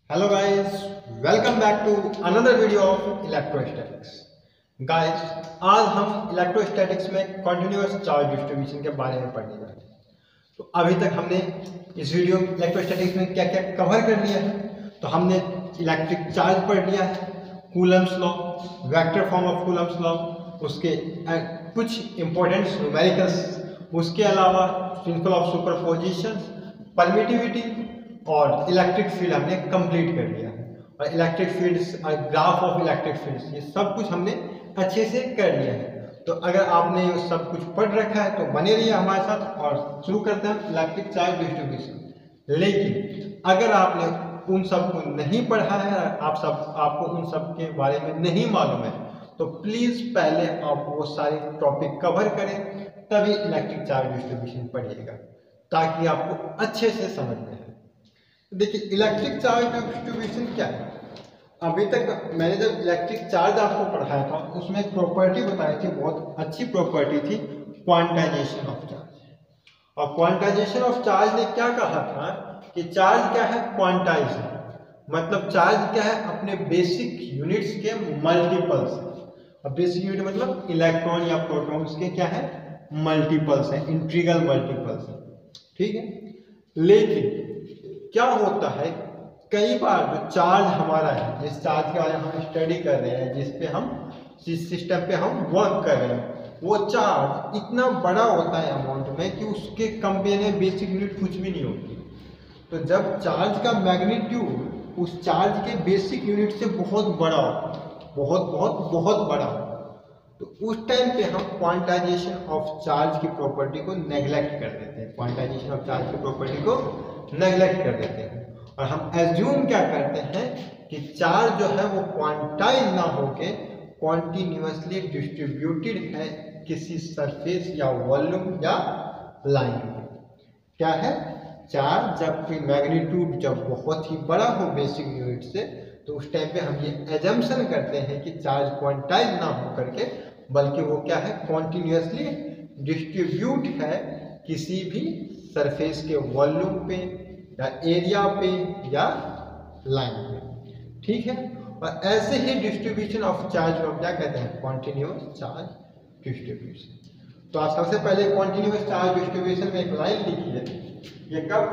Hello guys, welcome back to another video of electrostatics. Guys, आज हम electrostatics में continuous charge distribution के बारे में पढ़ने जा रहे हैं। तो अभी तक हमने इस वीडियो में इलेक्ट्रोस्टैटिक्स में क्या क्या कवर कर लिया है। तो हमने इलेक्ट्रिक चार्ज पढ़ लिया है, Coulomb's law, vector form of Coulomb's law, उसके कुछ इंपॉर्टेंट न्यूमेरिकल्स, उसके अलावा प्रिंसिपल ऑफ सुपरपोजिशन, परमिटिविटी और इलेक्ट्रिक फील्ड हमने कंप्लीट कर लिया है। और इलेक्ट्रिक फील्ड्स और ग्राफ ऑफ इलेक्ट्रिक फील्ड्स, ये सब कुछ हमने अच्छे से कर लिया है। तो अगर आपने ये सब कुछ पढ़ रखा है तो बने रहिए हमारे साथ और शुरू करते हैं इलेक्ट्रिक चार्ज डिस्ट्रीब्यूशन। लेकिन अगर आपने उन सब को नहीं पढ़ा है, आपको उन सब के बारे में नहीं मालूम है, तो प्लीज पहले आप वो सारे टॉपिक कवर करें, तभी इलेक्ट्रिक चार्ज डिस्ट्रीब्यूशन पढ़िएगा, ताकि आपको अच्छे से समझ में आए। देखिए इलेक्ट्रिक चार्ज डिस्ट्रीब्यूशन क्या है। अभी तक मैंने जब इलेक्ट्रिक चार्ज आपको पढ़ाया था उसमें एक प्रॉपर्टी बताई थी, बहुत अच्छी प्रॉपर्टी थी, क्वांटाइजेशन ऑफ चार्ज। और क्वांटाइजेशन ऑफ चार्ज ने क्या कहा था कि चार्ज क्या है, क्वांटाइज है, मतलब चार्ज क्या है, अपने बेसिक यूनिट्स के मल्टीपल्स है। अब बेसिक यूनिट मतलब इलेक्ट्रॉन या प्रोटॉन्स के क्या है, मल्टीपल्स है, इंटीग्रल मल्टीपल्स है, ठीक है। लेकिन क्या होता है, कई बार जो चार्ज हमारा है, जिस चार्ज के बारे में हम स्टडी कर रहे हैं, जिस सिस्टम पे हम वर्क कर रहे हैं, वो चार्ज इतना बड़ा होता है अमाउंट में कि उसके कंपेयर में बेसिक यूनिट कुछ भी नहीं होती। तो जब चार्ज का मैग्नीट्यूड उस चार्ज के बेसिक यूनिट से बहुत बड़ा होता है, बहुत बड़ा होता है, तो उस टाइम पे हम क्वांटाइजेशन ऑफ चार्ज की प्रॉपर्टी को नेग्लेक्ट कर देते हैं, क्वांटाइजेशन ऑफ चार्ज की प्रॉपर्टी को नेग्लेक्ट कर देते हैं। और हम एज्यूम क्या करते हैं कि चार्ज जो है वो क्वांटाइज ना होके कॉन्टिन्यूसली डिस्ट्रीब्यूटेड है किसी सरफेस या वॉल्यूम या लाइन पे। क्या है, चार्ज जब मैग्नीट्यूड जब बहुत ही बड़ा हो बेसिक यूनिट से, तो उस टाइम पे हम ये एजम्पशन करते हैं कि चार्ज क्वांटाइज ना हो करके, बल्कि वो क्या है, कॉन्टिन्यूसली डिस्ट्रीब्यूट है किसी भी सरफेस के वॉल्यूम पे या एरिया पे या लाइन पे, ठीक है। और ऐसे ही डिस्ट्रीब्यूशन ऑफ चार्ज को क्या कहते हैं, कॉन्टिन्यूअस चार्ज डिस्ट्रीब्यूशन। तो आप सबसे पहले कॉन्टिन्यूअस चार्ज डिस्ट्रीब्यूशन में एक लाइन लिखिए। ये कब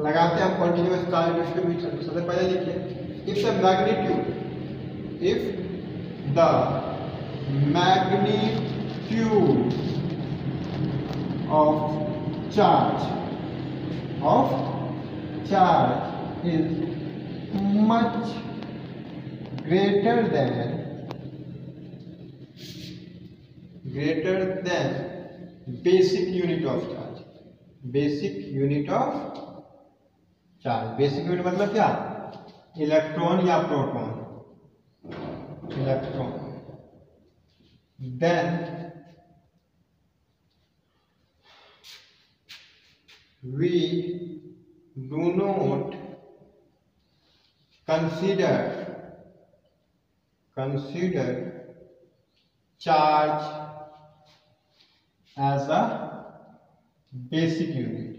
लगाते हैं हम कॉन्टिन्यूअस चार्ज डिस्ट्रीब्यूशन, तो सबसे पहले लिखिए, if the magnitude of charge is much greater than basic unit of charge. Basic unit मतलब क्या, इलेक्ट्रॉन या proton, electron, then we do not consider charge as a basic unit.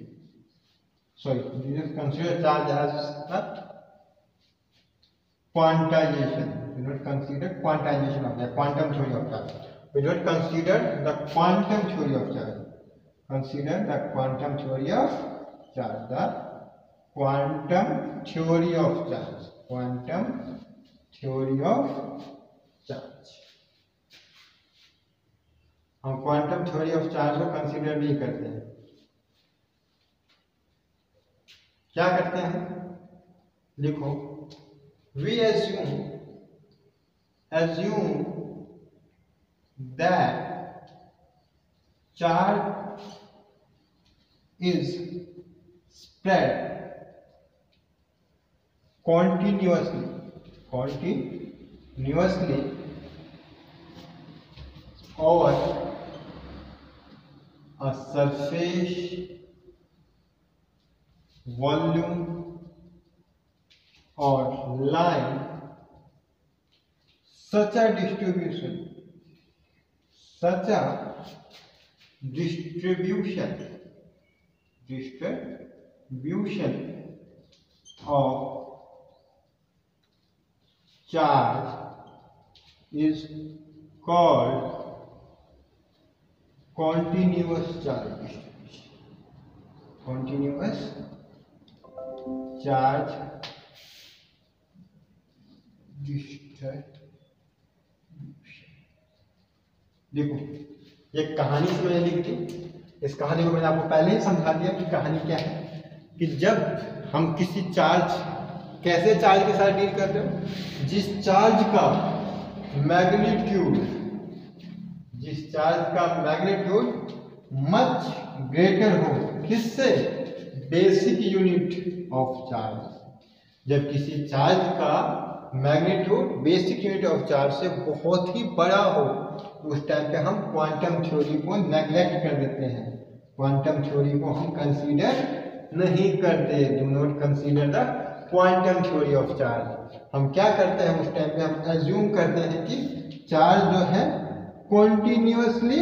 Sorry, we just consider charge as a quantization. We do not consider quantization of the quantum theory of charge. We do not consider the quantum theory of charge. Consider the quantum theory of charge. The quantum theory of charge. Quantum theory of charge. हम quantum theory of charge को consider नहीं करते हैं। क्या करते हैं, लिखो, we assume that charge is spread continuously over a surface volume or line. Such a distribution of charge is called continuous charge distribution. Continuous charge distribution. देखो ये कहानी से मैंने लिख दी। इस कहानी को मैंने आपको पहले ही समझा दिया कि कहानी क्या है, कि जब हम किसी चार्ज, कैसे चार्ज के साथ डील कर रहे हो, जिस चार्ज का मैग्नीट्यूड मच ग्रेटर हो किससे, बेसिक यूनिट ऑफ चार्ज। जब किसी चार्ज का magnitude basic unit of charge से बहुत ही बड़ा हो, उस टाइम पे हम क्वांटम थ्योरी को नेग्लेक्ट कर देते हैं, क्वांटम थ्योरी को हम कंसीडर नहीं करते। Do not consider the quantum theory of charge. हम क्या करते हैं उस टाइम पे, हम एज्यूम करते हैं कि चार्ज जो है कॉन्टिन्यूसली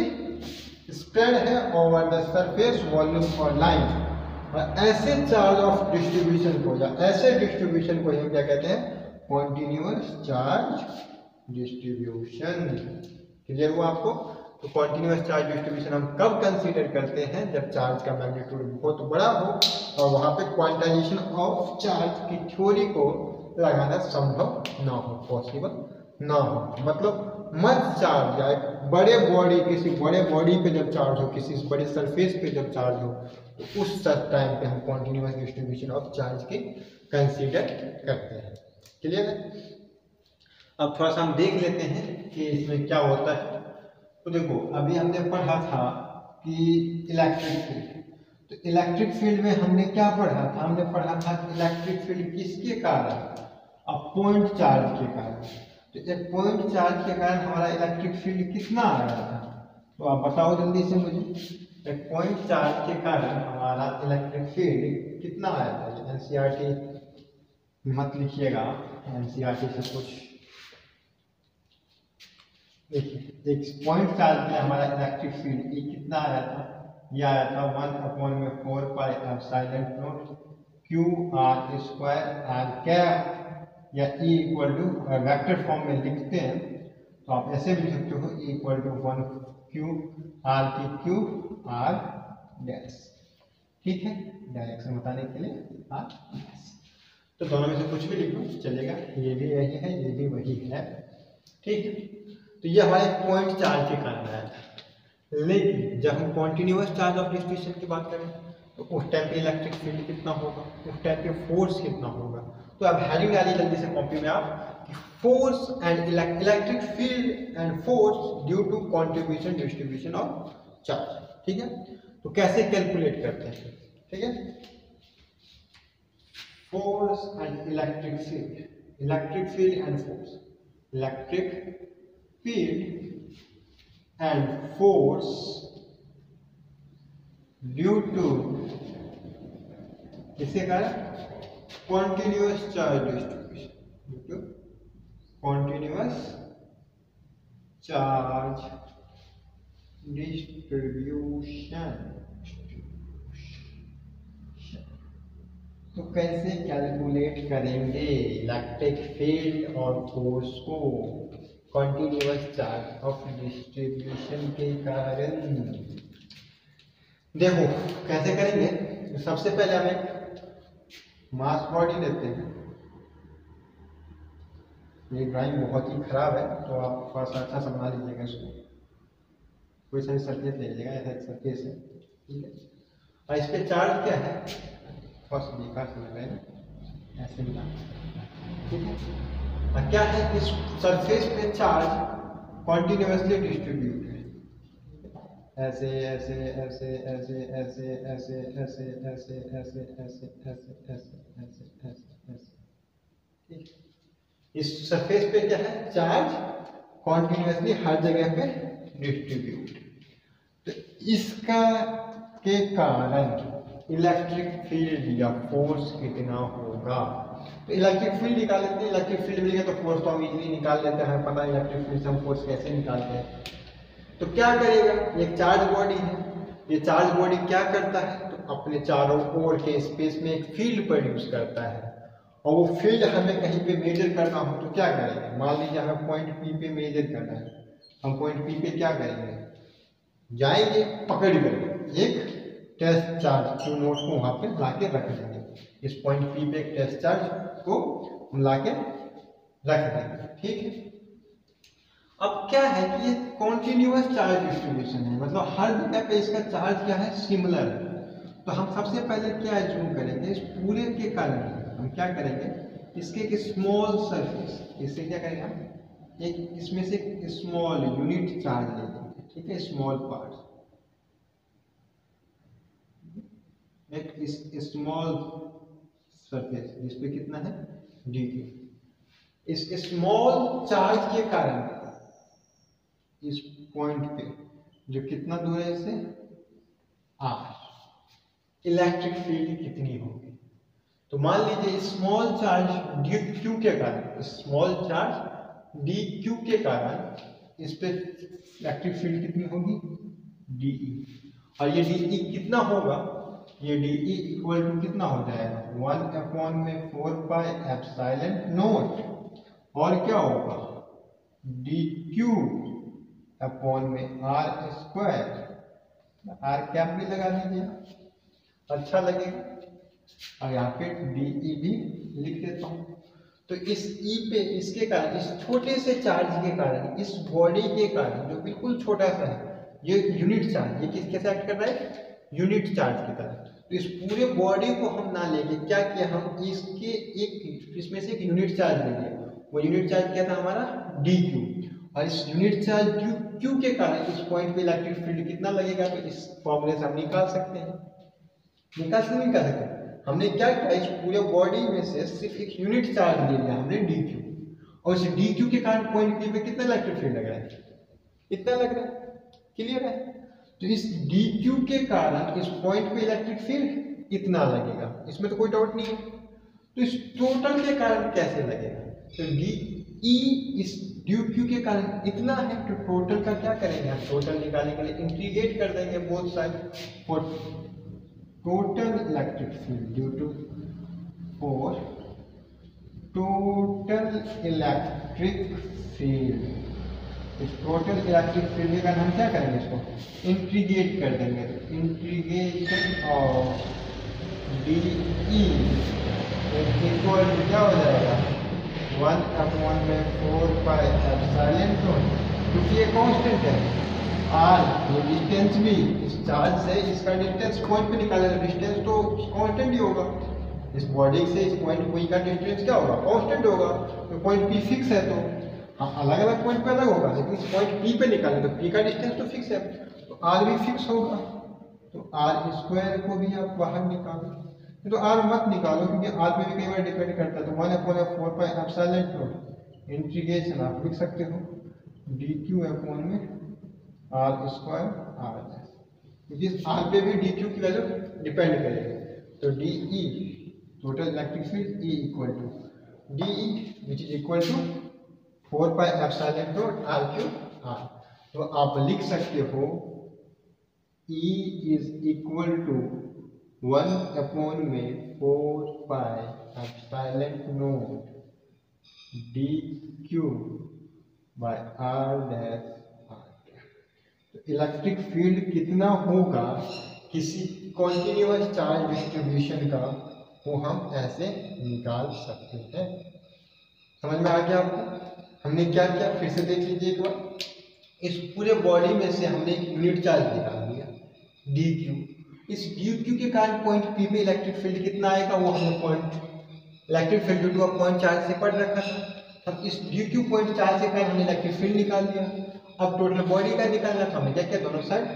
स्प्रेड है ओवर द सरफेस वॉल्यूम और लाइन। और ऐसे चार्ज ऑफ डिस्ट्रीब्यूशन को या ऐसे डिस्ट्रीब्यूशन को हम क्या कहते हैं, कॉन्टिन्यूस चार्ज डिस्ट्रीब्यूशन। क्लियर हुआ आपको? तो कॉन्टिन्यूस चार्ज डिस्ट्रीब्यूशन हम कब कंसीडर करते हैं, जब चार्ज का मैग्नीट्यूड बहुत बड़ा हो और वहां पे क्वांटाइजेशन ऑफ चार्ज की थ्योरी को लगाना संभव ना हो, पॉसिबल ना हो। मतलब मच चार्ज या एक बड़े बॉडी, किसी बड़े बॉडी पे जब चार्ज हो, किसी बड़े सरफेस पे जब चार्ज हो, तो उस टाइम पे हम कॉन्टिन्यूस डिस्ट्रीब्यूशन ऑफ चार्ज की कंसीडर करते हैं। क्लियर है? अब थोड़ा सा हम देख लेते हैं कि इसमें क्या होता है। तो देखो अभी हमने पढ़ा था कि इलेक्ट्रिक फील्ड, तो इलेक्ट्रिक फील्ड में हमने क्या पढ़ा था, हमने पढ़ा था इलेक्ट्रिक फील्ड किसके कारण, अब पॉइंट चार्ज के कारण। तो एक पॉइंट चार्ज के कारण हमारा इलेक्ट्रिक फील्ड कितना आ रहा था, तो आप बताओ जल्दी से मुझे। एक पॉइंट चार्ज के कारण हमारा इलेक्ट्रिक फील्ड कितना आया था। एनसीईआरटी मत लिखिएगा, एनसीईआरटी से कुछ देखिए। एक पॉइंट चार्ज में हमारा इलेक्ट्रिक फील्ड E कितना आया था, यह आया था 1/4 pi epsilon naught QR² r cap, या E equal to vector form में लिखते हैं तो आप ऐसे भी लिख सकते हो E equal to 1/QR³ r dash. ठीक है, डायरेक्शन बताने के लिए r डैश। तो दोनों में से कुछ भी लिखो चलेगा, ये भी यही है, ये भी वही है। ठीक है, तो ये हमारे पॉइंट चार्ज के कारण आया था। लेकिन जब हम कॉन्टिन्यूस चार्ज ऑफ डिस्ट्रीब्यूशन की बात करें तो उस टाइम पे इलेक्ट्रिक फील्ड कितना होगा, उस टाइम पे फोर्स कितना होगा। तो अब हेडिंग डालिए जल्दी से कॉपी में आप कि force and electric field and force due to contribution distribution of charge. ठीक है, तो कैसे कैलकुलेट करते हैं। ठीक है, force and electric field and force, electric field and force due to किसके कारण, continuous charge distribution, due to continuous charge distribution। तो कैसे कैलकुलेट करेंगे इलेक्ट्रिक फील्ड और फोर्स को कॉन्टिन्यूस चार्ज ऑफ डिस्ट्रीब्यूशन के कारण। देखो कैसे करेंगे, सबसे पहले हम एक मास बॉडी लेते हैं। ये ड्राइंग बहुत ही खराब है तो आप थोड़ा सा अच्छा समझा लीजिएगा इसको। कोई सा सरफेस ले लीजिएगा, ऐसा एक सरफेस है। ठीक है, और इस पे चार्ज क्या है, फर्स्ट बेकार समझ रहे हैं, ऐसे मिला। ठीक है, क्या है, इस सरफेस पे चार्ज कॉन्टिन्यूसली डिस्ट्रीब्यूट है, ऐसे ऐसे ऐसे ऐसे ऐसे ऐसे ऐसे ऐसे ऐसे ऐसे ऐसे ऐसे ऐसे ऐसे। ठीक, इस सरफेस पे क्या है, चार्ज कॉन्टिन्यूसली हर जगह पे डिस्ट्रीब्यूट। तो इसका के कारण इलेक्ट्रिक फील्ड या फोर्स कितना होगा। तो इलेक्ट्रिक फील्ड निकाल लेते हैं, इलेक्ट्रिक फील्ड मिल गया तो फोर्स तो हम इजीली निकाल लेते हैं, हमें पता है इलेक्ट्रिक फील्ड से हम फोर्स कैसे निकालते हैं। तो क्या करेगा, ये चार्ज बॉडी है, ये चार्ज बॉडी क्या करता है, तो अपने चारों ओर के स्पेस में एक फील्ड प्रोड्यूस करता है और वो फील्ड हमें कहीं पे मेजर करना हो तो क्या करेंगे? मान लीजिए हमें पॉइंट पी पे मेजर करना है, हम पॉइंट पी पे क्या करेंगे? जाएंगे, पकड़ कर एक टेस्ट चार्ज जो नोट को वहां पे ला के रख देंगे। इस पॉइंट पी पे एक टेस्ट चार्ज को हम ला के रख देंगे, ठीक है। अब क्या है कि ये कॉन्टिन्यूअस चार्ज डिस्ट्रीब्यूशन है, मतलब हर जगह पे इसका चार्ज क्या है? सिमिलर है। तो हम सबसे पहले क्या एज्यूम करेंगे? इस पूरे के कारण हम क्या करेंगे? इसके एक स्मॉल सरफेस, इससे क्या करेंगे हम? एक इसमें से स्मॉल यूनिट चार्ज ले लेंगे, ठीक है, स्मॉल पार्ट, एक स्मॉल सरफेस जिसपे कितना है? डी। इस स्मॉल चार्ज के कारण इस पॉइंट पे जो कितना दूर है इससे? आर, इलेक्ट्रिक फील्ड कितनी होगी? तो मान लीजिए स्मॉल चार्ज डी क्यू के कारण, स्मॉल चार्ज डी क्यू के कारण इस पे इलेक्ट्रिक फील्ड कितनी होगी? डीई। और ये डीई कितना होगा? ये डीई इक्वल टू कितना हो जाएगा? 1/4 और क्या होगा? डी क्यू अपॉन में आर स्क्वायर, आर कैप भी लगा दीजिए, अच्छा लगेगा। और यहाँ पे डीई भी लिख देता हूँ। तो इस ई पे, इसके कारण, इस छोटे से चार्ज के कारण, इस बॉडी के कारण जो बिल्कुल छोटा सा है, ये यूनिट चार्ज, ये किसके साथ एक्ट कर रहा है? यूनिट चार्ज की तरह। तो इस पूरे बॉडी को हम ना लेके क्या किया? हम इसके एक, इसमें से एक यूनिट चार्ज ले लिया। वो यूनिट चार्ज क्या था हमारा? D Q. और इस यूनिट चार्ज क्यू के कारण इस पॉइंट पे इलेक्ट्रिक फील्ड कितना लगेगा? तो इस फॉर्मूले से हम निकाल सकते हैं। निकाल सकते हैं। हमने क्या किया? इस पूरे बॉडी में से सिर्फ एक यूनिट चार्ज ले लिया हमने, डी क्यू, और इस डी क्यू के कारण पॉइंट पी पे कितना इलेक्ट्रिक फील्ड लग रहा है? इतना लग रहा है, क्लियर है। तो इस डी क्यू के कारण इस पॉइंट पे इलेक्ट्रिक फील्ड इतना लगेगा, इसमें तो कोई डाउट नहीं है। तो इस टोटल के कारण कैसे लगेगा? तो डी ई इस डी क्यू के कारण इतना है, तो टोटल का क्या करेंगे? हम टोटल निकालने के लिए इंटीग्रेट कर देंगे both side, for total electric field due to, for total electric field, इस टोटल इलेक्ट्रिक फील्ड के कारण हम क्या करेंगे? इसको इंटीग्रेट कर देंगे। तो integration of D E equal to क्या हो जाएगा? 1/4 क्योंकि ये कांस्टेंट है। आर ये डिस्टेंस भी, इस चार्ज से इसका डिस्टेंस पॉइंट पे निकाले तो डिस्टेंस तो कांस्टेंट ही होगा। इस बॉडी से इस पॉइंट पी का डिस्टेंस क्या होगा? कांस्टेंट होगा। तो पॉइंट पी फिक्स है, तो हाँ अलग अलग पॉइंट पे अलग होगा, लेकिन इस पॉइंट पी पे निकाले तो पी का डिस्टेंस तो फिक्स है, तो आर भी फिक्स होगा। तो आर स्क्वायर को भी आप बाहर निकालो, तो आर मत निकालो क्योंकि आर पे भी कई बार डिपेंड करता है। तो 1/4 इंटीग्रेशन आप लिख सकते हो डी क्यू अपॉन में आर स्क्वायर आर, क्योंकि आर पे भी डी क्यू की वैल्यू डिपेंड करेगी। तो D E total electric field E equal to D E which is equal to 4πε R Q R. तो आप लिख सकते हो E is equal to 1/4πε D Q by R dash R. तो electric field कितना होगा किसी कॉन्टिन्यूअस चार्ज डिस्ट्रीब्यूशन का, वो हम ऐसे निकाल सकते हैं। समझ में आ गया आपको? हमने क्या किया फिर से देख लीजिए एक बार। इस पूरे बॉडी में से हमने एक यूनिट चार्ज निकाल दिया डी क्यू। इस डी क्यू के कारण पॉइंट पी पे इलेक्ट्रिक फील्ड कितना आएगा, वो हमने point electric field due two point charge से पढ़ रखा था। अब इस डी क्यू पॉइंट चार्ज के कारण हमने इलेक्ट्रिक फील्ड निकाल दिया। अब टोटल बॉडी का निकालना था, हमने क्या किया? दोनों side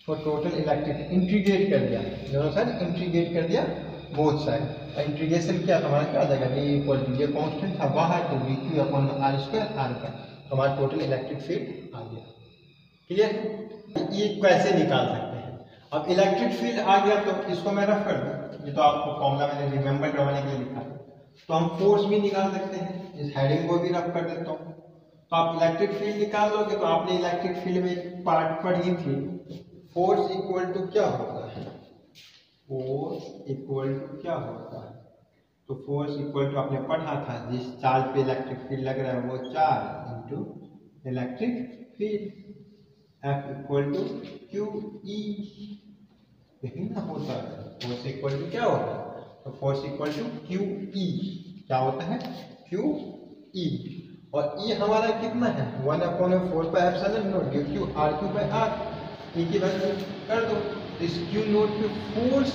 for total electric integrate कर दिया, दोनों साइड इंटीग्रेट कर दिया बोथ साइड। इंटीग्रेशन क्या हमारा क्या आ जाएगा? डी इक्वल टू, ये कांस्टेंट था बाहर, तो D Q upon R square R का, तो हमारा टोटल इलेक्ट्रिक फील्ड आ गया। क्लियर? ये कैसे निकाल सकते हैं? अब इलेक्ट्रिक फील्ड आ गया तो इसको मैं रफ कर दूं, ये तो आपको फॉर्मूला मैंने रिमेंबर करवाने के लिए लिखा है। तो हम फोर्स भी निकाल सकते हैं, इस हेडिंग को भी रफ कर देता हूँ। तो आप इलेक्ट्रिक फील्ड निकाल लोगे तो आपने इलेक्ट्रिक फील्ड में एक पार्ट पढ़ी थी, फोर्स इक्वल टू क्या होता है? फोर्स इक्वल टू क्या होता है? तो फोर्स इक्वल टू आपने पढ़ा था जिस चार्ज पे इलेक्ट्रिक फील्ड लग रहा है वो charge into electric field F equal to Q E. देखिए ना होता है फोर्स इक्वल टू क्या होता है, तो force equal to Q E क्या होता है क्यू ई, और ई हमारा कितना है 1/4 due to R Q by R, E की वैल्यू कर दो। इस क्यू नोट पे फोर्स,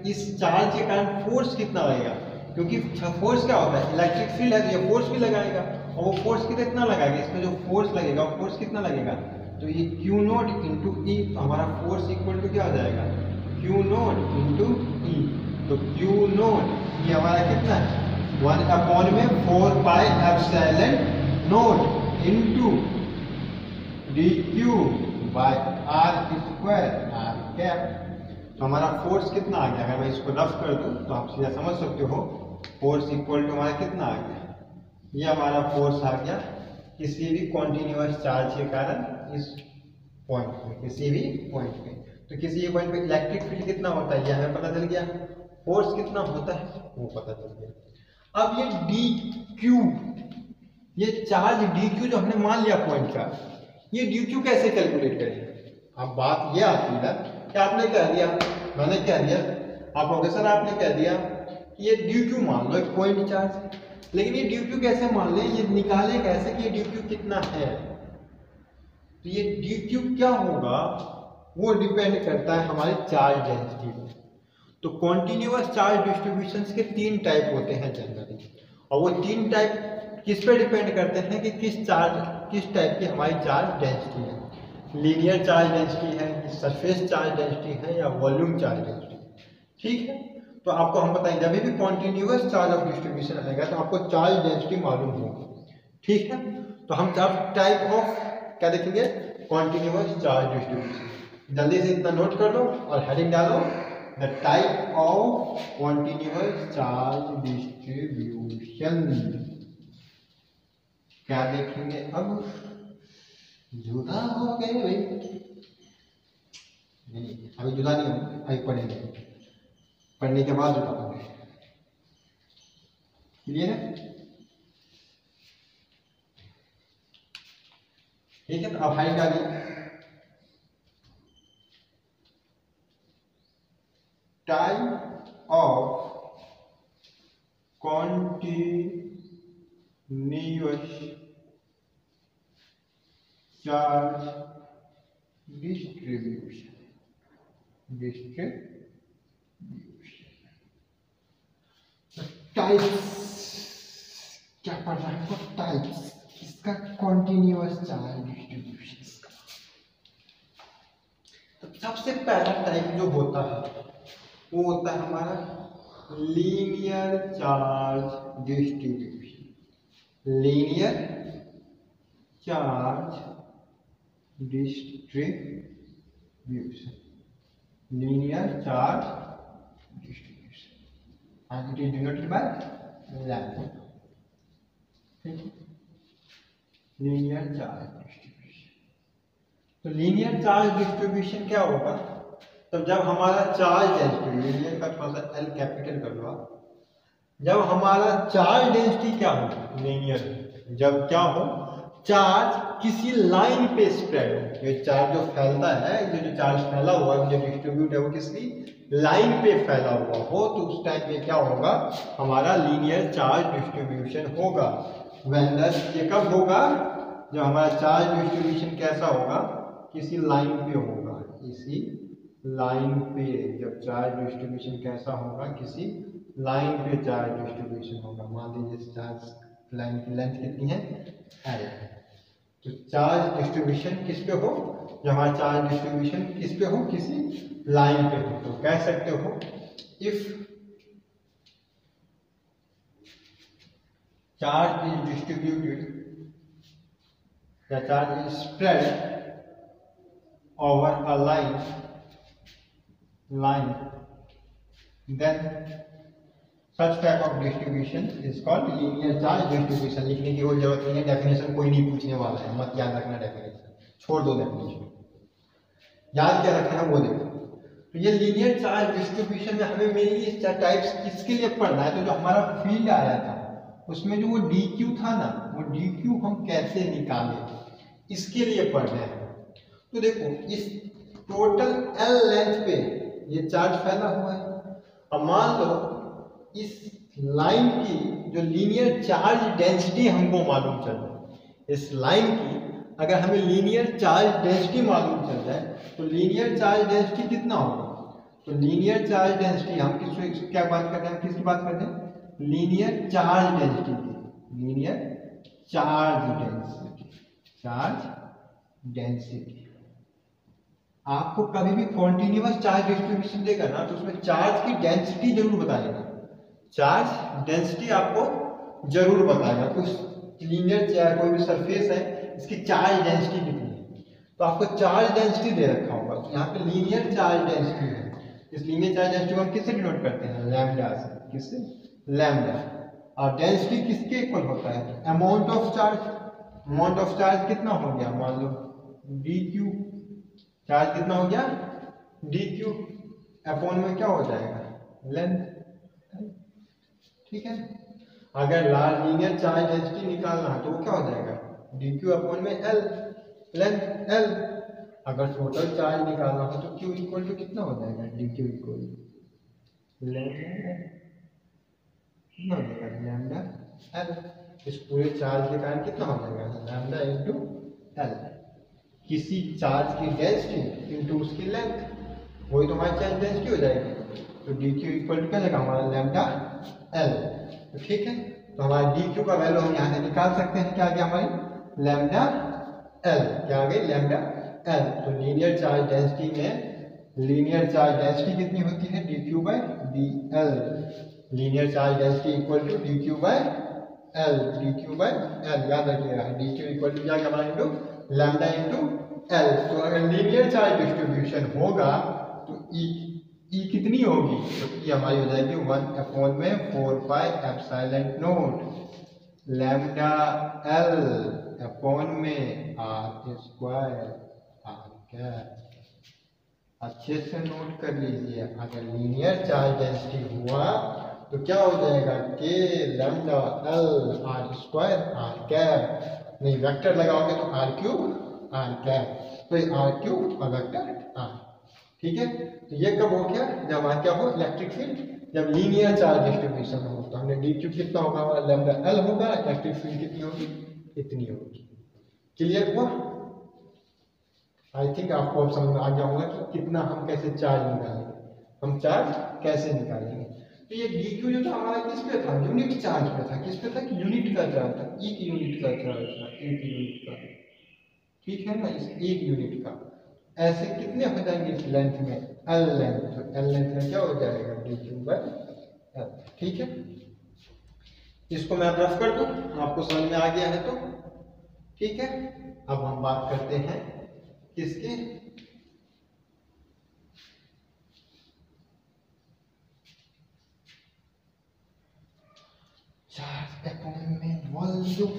इस चार्ज के कारण फोर्स कितना लगेगा, क्योंकि फोर्स क्या होता है इलेक्ट्रिक फील्ड है तो ये फोर्स भी लगाएगा, और वो फोर्स कितना लगाएगा, इसमें जो फोर्स लगेगा वो फोर्स कितना लगेगा, तो ये क्यू नोट इंटू ई, तो हमारा फोर्स इक्वल टू क्या हो जाएगा क्यू नोट इंटू ई। तो क्यू नोट ये हमारा कितना है 1/4 pi epsilon naught into D Q by R square R cap. तो हमारा फोर्स कितना आ गया, अगर मैं इसको रफ कर दूं तो आप सीधा समझ सकते हो फोर्स इक्वल टू हमारा कितना आ गया, ये हमारा फोर्स आ गया किसी भी कॉन्टिन्यूअस चार्ज के कारण इस पॉइंट पे, किसी भी पॉइंट पे। तो किसी भी पॉइंट पे इलेक्ट्रिक फील्ड कितना होता है ये हमें पता चल गया, फोर्स कितना होता है वो पता चल गया। अब ये डी क्यू, ये चार्ज डी क्यू जो हमने मान लिया पॉइंट का, ये डी क्यू कैसे कैलकुलेट करेंगे। अब बात ये आती है कि आपने कह दिया, मैंने कह दिया, आप प्रोफेसर आपने कह दिया कि ये डी क्यू मान लो एक पॉइंट चार्ज, लेकिन ये डी क्यू कैसे मान लें, ये निकाले कैसे कि ये डी क्यू कितना है। तो ये डी क्यू क्या होगा वो डिपेंड करता है हमारे चार्ज डेंसिटी पर। तो कॉन्टिन्यूअस चार्ज डिस्ट्रीब्यूशंस के 3 टाइप होते हैं जनरली, और वो 3 टाइप किस पे डिपेंड करते हैं कि किस टाइप की हमारी चार्ज डेंसिटी है, लीनियर चार्ज डेंसिटी है, सरफेस चार्ज डेंसिटी है, या वॉल्यूम चार्ज डेंसिटी। ठीक है, तो आपको हम बताएं जब भी कॉन्टिन्यूअस चार्ज ऑफ डिस्ट्रीब्यूशन आएगा तो आपको चार्ज डेंसिटी मालूम होगी। ठीक है, तो हम अब टाइप ऑफ क्या देखेंगे कॉन्टिन्यूअस चार्ज डिस्ट्रीब्यूशन। जल्दी से इतना नोट कर लो और हेडिंग डालो the type of continuous charge distribution. क्या देखेंगे अब, जुदा हो गए भाई, नहीं अभी जुदा नहीं हो, अभी पढ़ेंगे, पढ़ने के बाद जुदा होंगे। क्लियर है, ठीक है। तो अब हाइट डालिए, type of continuous charge distribution types क्या पढ़ रहा है, तो टाइप्स इसका कॉन्टिन्यूअस चार्ज डिस्ट्रीब्यूशन का। तो सबसे पहला टाइप जो होता है वो होता है हमारा linear charge distribution. Linear charge distribution, linear charge distribution, and it is denoted by lambda. Linear charge distribution. तो लीनियर चार्ज डिस्ट्रीब्यूशन क्या होगा, तब जब हमारा चार्ज डेंसिटी, लीनियर का थोड़ा सा एल कैपिटल कर लो, जब हमारा चार्ज डेंसिटी क्या हो लीनियर, जब क्या हो चार्ज किसी लाइन पे स्प्रेड हो, ये चार्ज जो फैलता है, ये जो चार्ज फैला हुआ है, जो डिस्ट्रीब्यूट है वो किसी लाइन पे फैला हुआ हो, तो उस टाइम पे क्या होगा हमारा लीनियर चार्ज डिस्ट्रीब्यूशन होगा। व्हेन ये कब होगा, जब हमारा चार्ज डिस्ट्रीब्यूशन कैसा होगा किसी लाइन पे होगा, किसी लाइन पे जब चार्ज डिस्ट्रीब्यूशन कैसा होगा किसी लाइन पे चार्ज डिस्ट्रीब्यूशन होगा। मान लीजिए चार्ज लाइन की लेंथ कितनी है L, तो चार्ज डिस्ट्रीब्यूशन किस पे हो, जब हमारा चार्ज डिस्ट्रीब्यूशन किस पे हो किसी लाइन पे हो, तो कह सकते हो इफ चार्ज इज डिस्ट्रीब्यूटेड या charge is spread over a line then such type of distribution is called linear charge distribution। लिखने की कोई जरूरत नहीं है, डेफिनेशन कोई नहीं पूछने वाला है, मत याद रखना डेफिनेशन, छोड़ दो डेफिनेशन, याद क्या रखना है वो देखो। तो ये लीनियर चार्ज डिस्ट्रीब्यूशन में हमें मेनली इस टाइप्स किसके लिए पढ़ना है, तो जो हमारा फील्ड आया था उसमें जो वो डी क्यू था ना, वो डी क्यू हम कैसे निकालें इसके लिए पढ़ रहे हैं। तो देखो इस टोटल एल लेंथ पे ये चार्ज फैला हुआ है। अब मान लो इस लाइन की जो लीनियर चार्ज डेंसिटी हमको मालूम चल जाए, इस लाइन की अगर हमें लीनियर चार्ज डेंसिटी मालूम चल जाए तो लीनियर चार्ज डेंसिटी कितना होगा, तो लीनियर चार्ज डेंसिटी हम किस क्या बात कर रहे हैं, हम किसकी बात कर रहे हैं, लीनियर चार्ज डेंसिटी की, linear charge density, charge density. आपको कभी भी कॉन्टिन्यूअस चार्ज डिस्ट्रीब्यूशन देगा ना तो उसमें चार्ज की डेंसिटी जरूर बताएगा, चार्ज डेंसिटी आपको जरूर बताएगा। कुछ लीनियर चार्ज कोई भी सरफेस है इसकी चार्ज डेंसिटी कितनी है, तो आपको चार्ज डेंसिटी दे रखा होगा, तो यहाँ पे लीनियर चार्ज डेंसिटी है। इस लीनियर चार्ज डेंसिटी को हम किससे डिनोट करते हैं, लैम्डा से, किससे, लैम्डा। और डेंसिटी किसके इक्वल होता है, amount of charge, amount of charge कितना हो गया, मान लो डी क्यू, चार्ज कितना हो गया डी क्यू, अपॉन में क्या हो जाएगा, लेंथ, ठीक है। अगर लार्ज लीनियर चार्ज डेंसिटी निकालना है तो वो क्या हो जाएगा, डी क्यू अपॉन में एल, लेंथ एल। अगर टोटल चार्ज निकालना हो तो क्यू इक्वल टू कितना हो जाएगा, D Q equal lambda L. इस पूरे चार्ज के कारण कितना हो जाएगा, लैम्डा इंटू एल, किसी चार्ज की डेंसिटी इंटू उसकी लेंथ, वही तो हमारी चार्ज डेंसिटी हो जाएगी। तो डी क्यू इक्वल टू क्या जाएगा हमारा, लैम्डा एल। तो ठीक है, तो हमारा डी क्यू का वैल्यू हम यहाँ से निकाल सकते हैं, क्या आ गया हमारी, लैम्डा एल, क्या आ गई, लैम्डा एल। तो लीनियर चार्ज डेंसिटी में लीनियर चार्ज डेंसिटी कितनी होती है, D Q by D L, linear charge density equal to D Q by L, D Q by L, याद रखिएगा, डी क्यू इक्वल टू क्या हमारा इंटू लैम्डा इंटू एल। तो अगर लीनियर चार्ज डिस्ट्रीब्यूशन होगा तो ई कितनी होगी, तो ई हमारी हो जाएगी 1 में 4 pi epsilon naught lambda L upon में आर स्क्वायर आर कैप। अच्छे से नोट कर लीजिए, अगर लीनियर चार्ज डेंसिटी हुआ तो क्या हो जाएगा, के lambda L R square R cap, नहीं वेक्टर लगाओगे तो आर क्यूब आर कैप, तो ये आर क्यूब और वेक्टर आर, ठीक है। तो ये कब हो गया, जब हमारा क्या हो, इलेक्ट्रिक फील्ड, जब लीनियर चार्ज डिस्ट्रीब्यूशन हो। तो हमने डी क्यू कितना होगा हमारा, लैम्डा एल होगा, इलेक्ट्रिक फील्ड कितनी होगी, इतनी होगी। क्लियर हुआ, आई थिंक आपको अब समझ में आ गया होगा कि कितना हम कैसे चार्ज निकालेंगे, हम चार्ज कैसे निकालेंगे। तो ये डी क्यू जो था हमारा किस पे था, यूनिट चार्ज पे था, किस पे था, कि यूनिट का चार्ज था, एक यूनिट का चार्ज था, एक यूनिट का, ठीक है ना, इस एक यूनिट का। ऐसे कितने हो जाएंगे इस लेंथ में, एल लेंथ, तो एल लेंथ में क्या हो जाएगा, डी क्यू बाई एल, ठीक है। इसको मैं रफ कर दूं, आपको समझ में आ गया है तो ठीक है। अब हम बात करते हैं किसके, चार्ज अपॉन में वॉल्यूम,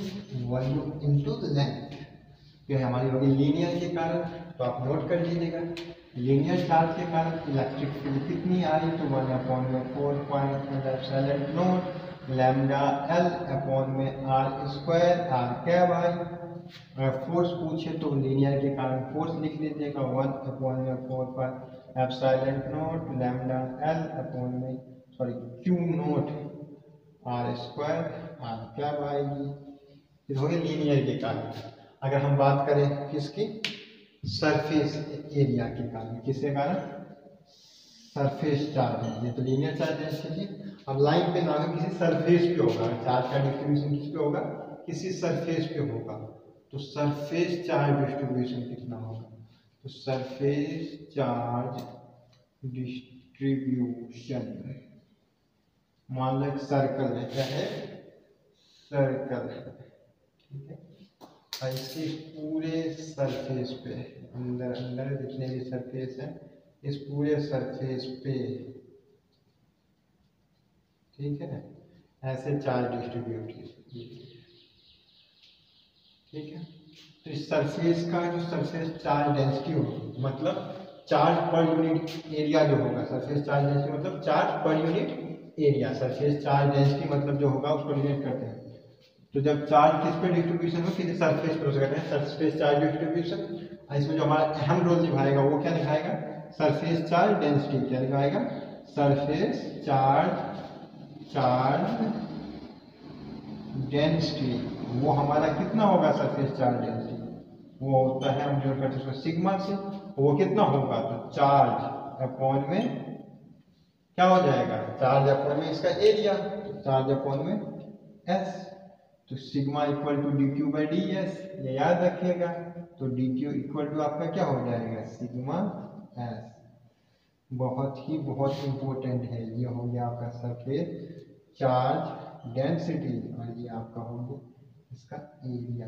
वॉल्यूम इनटू लेंथ, ये हमारी होगी लीनियर के कारण, तो आप नोट कर लीजिएगा, लीनियर चार्ज के कारण इलेक्ट्रिक फील्ड कितनी आई, तो 1/4 pi epsilon naught lambda L upon में आर स्क्वायर आर कैप आई। अगर फोर्स पूछे तो लीनियर के कारण फोर्स लिख लीजिएगा, 1/4 pi epsilon naught lambda L upon में Q naught R square R cap आएगी, ये हो गया लीनियर के कारण। अगर हम बात करें किसकी, सरफेस एरिया के कारण, किसके कारण, सरफेस चार्ज है, ये तो लीनियर चार्ज है। अब लाइन पे ना हो, किसी सरफेस पे होगा, चार्ज का डिस्ट्रीब्यूशन किस पे होगा, किसी सरफेस पे होगा, तो सरफेस चार्ज डिस्ट्रीब्यूशन कितना होगा, तो सरफेस चार्ज डिस्ट्रीब्यूशन, मान लो एक सर्कल है, क्या है, सर्कल है, ठीक है, इसके पूरे सरफेस पे, अंदर अंदर जितने भी सरफेस है, इस पूरे सरफेस पे, ठीक है, ऐसे चार्ज डिस्ट्रीब्यूट कीजिए, ठीक है। तो इस सरफेस का जो सरफेस चार्ज डेंसिटी होगी, मतलब चार्ज पर यूनिट एरिया जो होगा, सरफेस चार्ज डेंसिटी मतलब charge per unit area, surface charge density मतलब जो होगा उसको रिलेट करते हैं। तो जब चार्ज किस पे डिस्ट्रीब्यूशन हो, किसी सरफेस पर, उसे कहते हैं सरफेस चार्ज डिस्ट्रीब्यूशन। इसमें जो हमारा अहम रोल निभाएगा वो क्या निभाएगा, सरफेस चार्ज डेंसिटी। क्या निभाएगा, सरफेस चार्ज डेंसिटी। वो हमारा कितना होगा, सरफेस चार्ज डेंसिटी वो होता है, हम जो करते हैं उसको सिग्मा से, वो कितना होगा, तो चार्ज अपॉन में क्या हो जाएगा, चार्ज अपॉन में इसका एरिया, तो चार्ज अपॉन में एस, तो sigma equal to D Q by D S, ये याद रखिएगा। तो डी क्यू इक्वल टू आपका क्या हो जाएगा, सिग्मा एस। बहुत इंपॉर्टेंट है, ये हो गया आपका सरफेस चार्ज डेंसिटी और ये आपका हो गया इसका एरिया।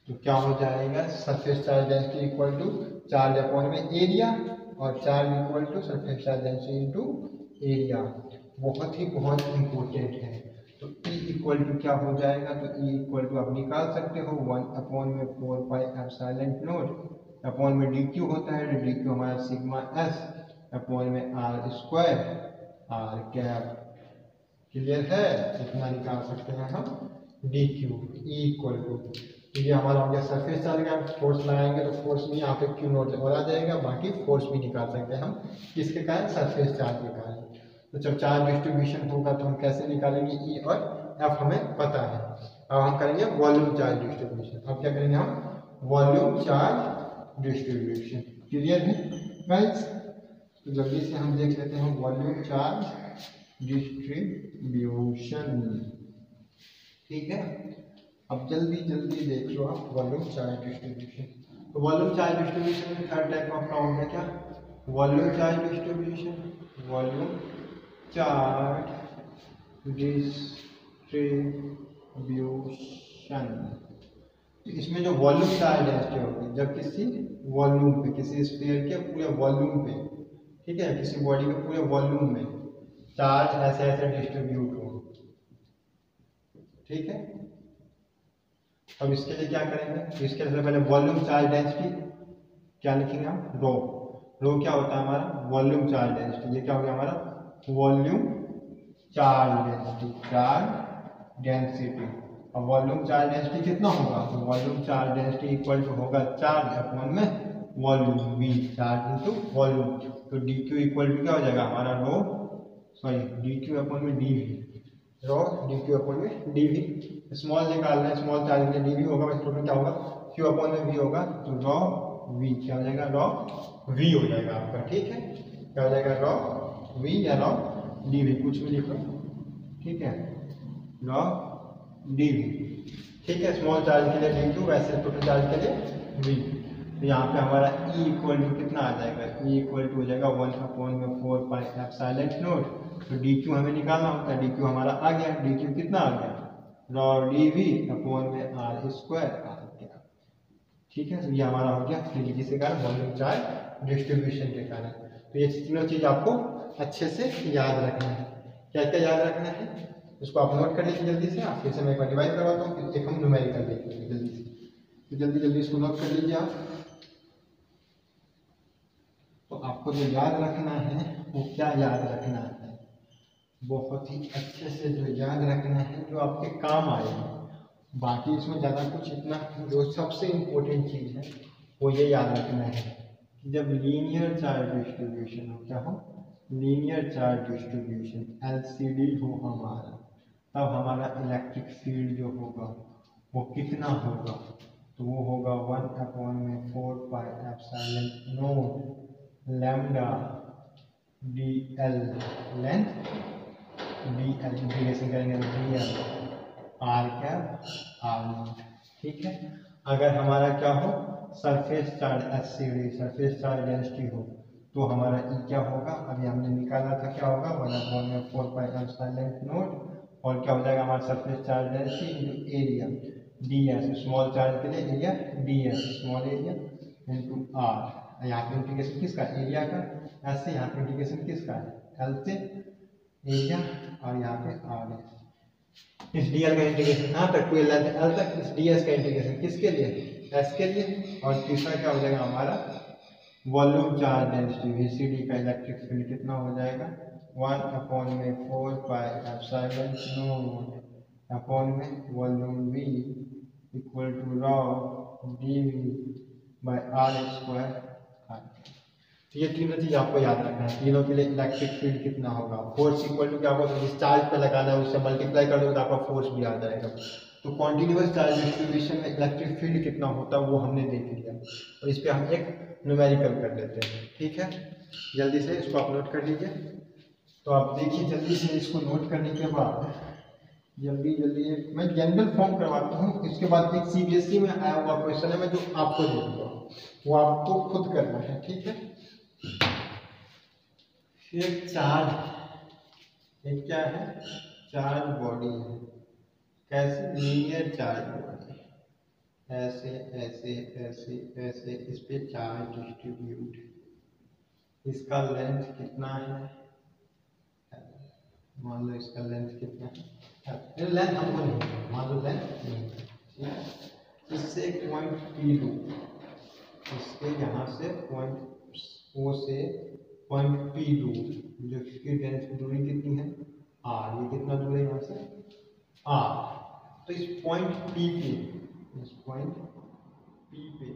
तो क्या हो जाएगा, surface charge density equal to charge upon में एरिया, और charge equal to surface charge density into area. बहुत इंपॉर्टेंट है। तो E इक्वल टू क्या हो जाएगा, तो E इक्वल टू आप निकाल सकते हो 1 अपॉन में 4 पाई एप्सिलॉन नॉट अपॉन में डी क्यू होता है, डी क्यू हमारा सिग्मा एस अपॉन में R square R cap. Clear है, इतना निकाल सकते हैं हम D Q. E equal to ये हमारा हो गया सरफेस चार्ज का, फोर्स लगाएंगे तो फोर्स भी यहाँ पे क्यू नॉट और आ जाएगा, बाकी फोर्स भी निकाल सकते हैं हम किसके कारण, सरफेस चार्ज के कारण। तो जब चार्ज डिस्ट्रीब्यूशन होगा तो हम कैसे निकालेंगे, ई और एफ हमें पता है। अब हम करेंगे वॉल्यूम चार्ज डिस्ट्रीब्यूशन। अब क्या करेंगे हम, वॉल्यूम चार्ज डिस्ट्रीब्यूशन। क्लियर है गाइस, तो जल्दी से हम देख लेते हैं वॉल्यूम चार्ज डिस्ट्रीब्यूशन। ठीक है, अब जल्दी देख लो आप वॉल्यूम चार्ज डिस्ट्रीब्यूशन। तो वॉल्यूम चार्ज डिस्ट्रीब्यूशन में थर्ड टाइप ऑफ हो गया क्या, volume charge distribution, volume charge distribution. इसमें जो वॉल्यूम चार्ज डेंसिटी होगी, जब किसी वॉल्यूम पे, किसी स्फीयर के पूरे वॉल्यूम पे, ठीक है, किसी बॉडी के पूरे वॉल्यूम में चार्ज ऐसे डिस्ट्रीब्यूट हो। ठीक है, अब इसके लिए क्या करेंगे, इसके लिए पहले वॉल्यूम चार्ज डेंसिटी क्या लिखेंगे हम, रो क्या होता है हमारा, वॉल्यूम चार्ज डेंसिटी। ये क्या हो गया हमारा, वॉल्यूम चार्ज डेंसिटी। अब वॉल्यूम चार्ज डेंसिटी कितना होगा, तो volume charge density equal to होगा चार्ज अपॉन में volume, V charge into volume. तो डी क्यू इक्वल टू क्या हो जाएगा हमारा डी क्यू अपॉन में D V, D Q upon में डी वी। स्मॉल निकालना है, स्मॉल चार्ज में डी वी होगा, टोटल क्या होगा, क्यू अपॉन में वी होगा, तो रॉ वी क्या हो जाएगा, रॉ वी हो जाएगा आपका। ठीक है, क्या हो जाएगा, रॉ वी या रॉ डी वी, कुछ भी लिखो। ठीक है, रॉ डी वी। ठीक है, स्मॉल चार्ज के लिए डी क्यू, वैसे टोटल चार्ज के लिए वी। तो यहाँ पे हमारा E इक्वल टू कितना आ जाएगा, E इक्वल टू हो जाएगा 1 अपॉन में 4 पाई एप्सिलॉन नॉट। तो डी क्यू हमें निकालना होता है, डी क्यू हमारा आ गया, डी क्यू कितना आ गया, रॉ डी वी अपॉन में आर स्क्वायर आर क्या। ठीक है, तो ये हमारा हो गया फ्लूइड के कारण वॉल्यूम चार्ज डिस्ट्रीब्यूशन के कारण। तो ये तीनों चीज आपको अच्छे से याद रखना है। क्या क्या याद रखना है, उसको आप नोट कर लीजिए जल्दी से। आप फिर से मैं एक बार डिवाइड करवाता हूँ, एक हम न्यूमेरिकल देखेंगे जल्दी से। तो जल्दी इसको नोट कर लीजिए आप। तो आपको जो याद रखना है वो क्या याद रखना है, बहुत ही अच्छे से जो याद रखना है जो आपके काम आएगा। बाकी इसमें ज़्यादा कुछ इतना, जो सबसे इम्पोर्टेंट चीज़ है वो ये याद रखना है कि जब लीनियर चार्ज डिस्ट्रीब्यूशन हो, क्या हो, लीनियर चार्ज डिस्ट्रीब्यूशन LCD हो हमारा, तब हमारा इलेक्ट्रिक फील्ड जो होगा वो कितना होगा, तो वो होगा 1 अपॉन में 4 pi epsilon naught lambda D L, length D L integration करेंगे D L R cap R naught. ठीक है, अगर हमारा क्या हो, surface charge SCD, surface charge density हो, तो हमारा ई क्या होगा, अभी हमने निकाला था, क्या होगा 1 अपॉन में 4 पाई एप्सिलॉन नॉट, और क्या हो जाएगा हमारा surface charge density into area ds, small charge के लिए area ds, small area into r। यहाँ पे इंटीग्रेशन किसका, एरिया का, ऐसे यहाँ पे इंटीग्रेशन किसका है, L से एरिया, और यहाँ पे r है। इस dl का इंटीग्रेशन यहाँ तक, कोई लेंथ L तक, इस ds का इंटीग्रेशन किसके लिए, S के लिए, और तीसरा क्या हो जाएगा हमारा वॉल्यूम चार्ज डेंसिटी VCD का इलेक्ट्रिक फील्ड कितना हो जाएगा 1/4 पाई अपॉन में volume V equal to rho dV/r²। तो ये तीनों चीज आपको याद रखना है। तीनों के लिए इलेक्ट्रिक फील्ड कितना होगा, फोर्स इक्वल टू क्या होगा, जिस चार्ज पे लगाना है उससे मल्टीप्लाई कर दो तो आपका फोर्स भी आ जाएगा। तो कॉन्टिन्यूअस चार्ज डिस्ट्रीब्यूशन में इलेक्ट्रिक फील्ड कितना होता है वो हमने देख लिया, और इस पे हम एक न्यूमेरिकल कर लेते हैं। ठीक है, जल्दी से इसको आप नोट कर लीजिए। तो आप देखिए जल्दी से इसको नोट करने के बाद जल्दी जल्दी मैं जनरल फॉर्म करवाता हूँ, इसके बाद एक CBSE में आया हुआ क्वेश्चन है मैं जो आपको दे दूंगा, वो आपको खुद करना है। ठीक है, एक चार्ज, एक क्या है, चार्ज बॉडी है, कैसे, लीनियर चार्ज बॉडी, ऐसे ऐसे ऐसे ऐसे इस पे चार्ज डिस्ट्रीब्यूट, इसका लेंथ कितना है, मान लो इसका लेंथ कितना है, लेंथ हमको नहीं, मान लो लेंथ नहीं, ठीक है, इससे एक पॉइंट P लूँ, इसके यहाँ से पॉइंट O से पॉइंट P लूँ, जो इसकी दूरी कितनी है R, ये कितना दूर है यहाँ से R। तो इस पॉइंट P पे, इस पॉइंट P पे